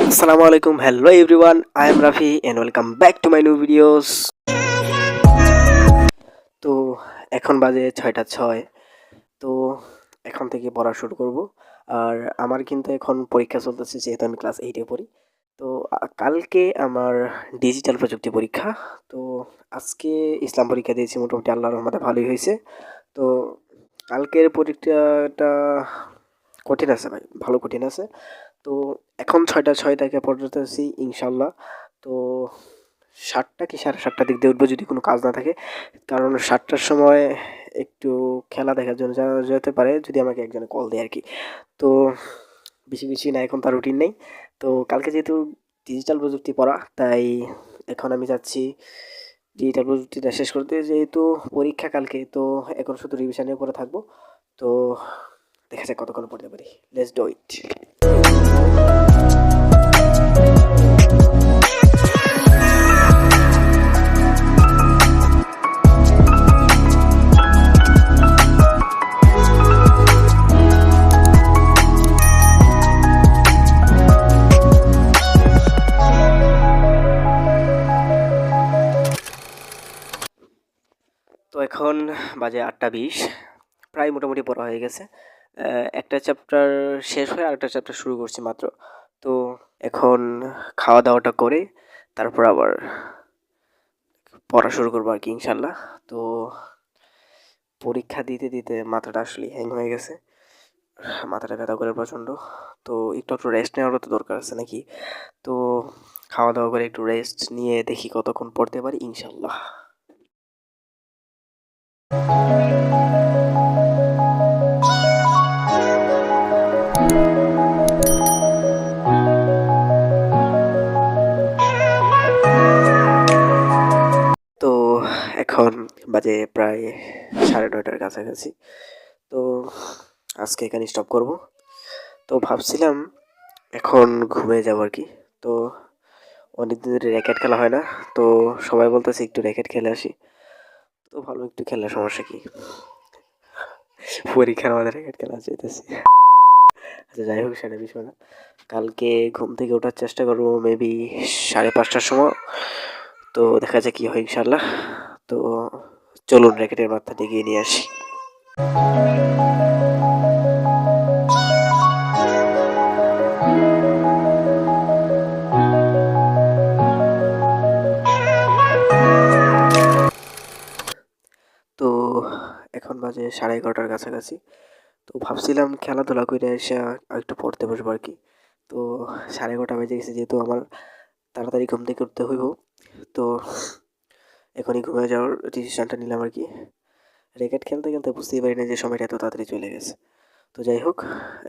Assalamu alaikum. Hello everyone. I am Rafi and welcome back to my new videos. তো এখন বাজে 6টা 6। তো এখন থেকে পড়া শুরু করব। আর আমার কিন্তু এখন পরীক্ষা চলতেছে, যেহেতু আমি ক্লাস 8-এ পড়ি। তো কালকে আমার ডিজিটাল প্রযুক্তি পরীক্ষা। তো আজকে ইসলাম পরীক্ষা দিয়েছি, মোটামুটি আল্লাহর রহমতে ভালোই হয়েছে। তো কালকের পরীক্ষাটা কঠিন আছে ভাই, ভালো কঠিন আছে। তো এখন 6টা 6 থেকে পড়তেছি ইনশাল্লাহ। তো 7টা কি 7:30 দিক দিয়ে উঠবো যদি কোনো কাজ না থাকে, কারণ 7টার সময় একটু খেলা দেখার জন্য যাওয়া যেতে পারে যদি আমাকে একজনে কল দেয় আর কি। তো বেশি বেশি না, এখন তার রুটিন নেই। তো কালকে যেহেতু ডিজিটাল প্রযুক্তি পড়া, তাই এখন আমি যাচ্ছি ডিজিটাল প্রযুক্তিটা শেষ করতে। যেহেতু পরীক্ষা কালকে, তো এখন শুধু রিভিশনের উপরে থাকবো। তো দেখা যাক কতক্ষণ পড়তে পারি। Let's do it. তো এখন বাজে 8টা 20, প্রায় মোটামুটি পড়া হয়ে গেছে। একটা চ্যাপ্টার শেষ হয়ে আরেকটা চ্যাপ্টার শুরু করছি মাত্র। তো এখন খাওয়া দাওয়াটা করে তারপর আবার পড়া শুরু করবো আর কি ইনশাল্লাহ। তো পরীক্ষা দিতে দিতে মাথাটা আসলে হ্যাং হয়ে গেছে, মাথাটা ব্যথা করে প্রচণ্ড। তো একটু একটু রেস্ট নেওয়ারও তো দরকার আছে নাকি। তো খাওয়া দাওয়া করে একটু রেস্ট নিয়ে দেখি কতক্ষণ পড়তে পারি ইনশাল্লাহ। তো এখন বাজে প্রায় 9:30-র কাছাকাছি। তো আজকে এখানে স্টপ করব। তো ভাবছিলাম এখন ঘুমিয়ে যাবো আর কি। তো অনেকদিন ধরে র্যাকেট খেলা হয় না, তো সবাই বলতেছে একটু র্যাকেট খেলে আসি। তো ভালো, একটু খেলার সমস্যা কি, পরীক্ষার আমাদের র্যাকেট খেলা চাইতেছি। আচ্ছা যাই হোক, সেটা বিষয় না। কালকে ঘুম থেকে ওঠার চেষ্টা করবো মেবি 5:30টার সময়। তো দেখা যাক কি হয় ইনশাল্লাহ। তো চলুন র্যাকেটের মাথাটা এগিয়ে নিয়ে আসি। তো এখন বাজে 11:30টার কাছাকাছি। তো ভাবছিলাম খেলাধুলা করে এসে একটু পড়তে বসবো আর কি। তো 11:30 বেজে গেছে, যেহেতু আমার তাড়াতাড়ি ঘুম থেকে উঠতে হইব। তো এখনই ঘুমিয়ে যাওয়ার ডিসিশনটা নিলাম আর কি। র্যাকেট খেলতে খেলতে বুঝতেই পারি না যে সময়টা এত তাড়াতাড়ি চলে গেছে। তো যাই হোক,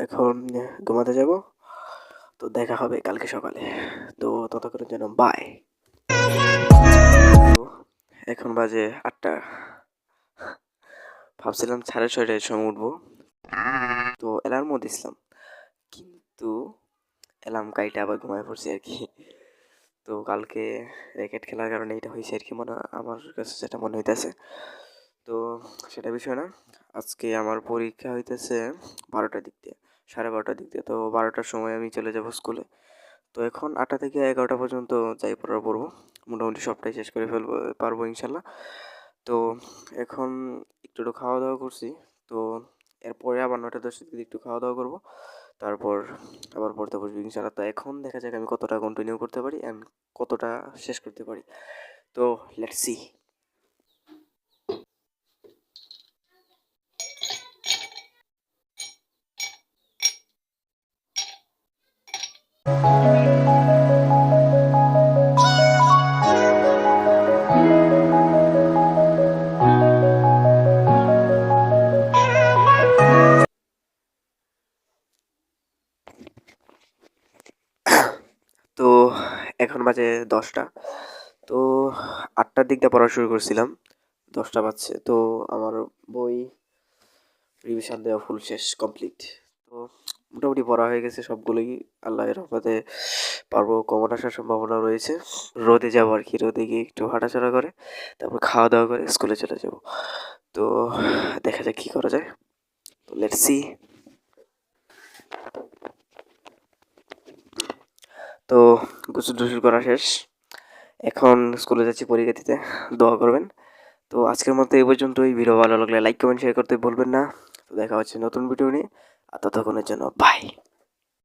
এখন ঘুমাতে যাব। তো দেখা হবে কালকে সকালে। তো ততক্ষণের জন্য বাই। তো এখন বাজে 8টা। ভাবছিলাম 6:30টার সময় উঠবো, তো অ্যালার্মও দিছিলাম, কিন্তু অ্যালার্ম কাইটা আবার ঘুমায় পড়ছি আর কি। তো কালকে র্যাকেট খেলার কারণে এটা হয়েছে আর কি, আমার কাছে যেটা মনে হইতেছে। তো সেটা বিষয় না। আজকে আমার পরীক্ষা হইতেছে 12টার দিক দিয়ে, 12:30টার দিক দিয়ে। তো 12টার সময় আমি চলে যাব স্কুলে। তো এখন 8টা থেকে 11টা পর্যন্ত যাই পড়ার পড়বো, মোটামুটি সবটাই শেষ করে ফেলবো পারবো ইনশাল্লাহ। তো এখন একটু একটু খাওয়া দাওয়া করছি। তো এরপরে আবার 9টা 10 দিকে একটু খাওয়া দাওয়া করবো, তারপর আবার পড়তে বসবো ইনশাল্লাহ। তো এখন দেখা যাক আমি কতটা কন্টিনিউ করতে পারি অ্যান্ড কতটা শেষ করতে পারি। তো লেটস সি। তো এখন বাজে 10টা। তো 8টার দিক দিয়ে পড়া শুরু করছিলাম, 10টা বাজছে। তো আমার বই রিভিশন দেওয়া ফুল শেষ, কমপ্লিট। তো মোটামুটি পড়া হয়ে গেছে সবগুলোই, আল্লাহর রহমতে পারবো। কমন আসার সম্ভাবনা রয়েছে। রোদে যাবো আর কি, রোদে গিয়ে একটু হাঁটাচলা করে তারপর খাওয়া দাওয়া করে স্কুলে চলে যাব। তো দেখা যাক কী করা যায়। তো লেটস সি। তো গোসল টোসল করা শেষ, এখন স্কুলে যাচ্ছি পরীক্ষা দিতে, দোয়া করবেন। তো আজকের মতো এই পর্যন্তই। ভিডিও ভালো লাগলে লাইক কমেন্ট শেয়ার করতে ভুলবেন না। তো দেখা হচ্ছে নতুন ভিডিও নিয়ে, আর ততক্ষণের জন্য বাই।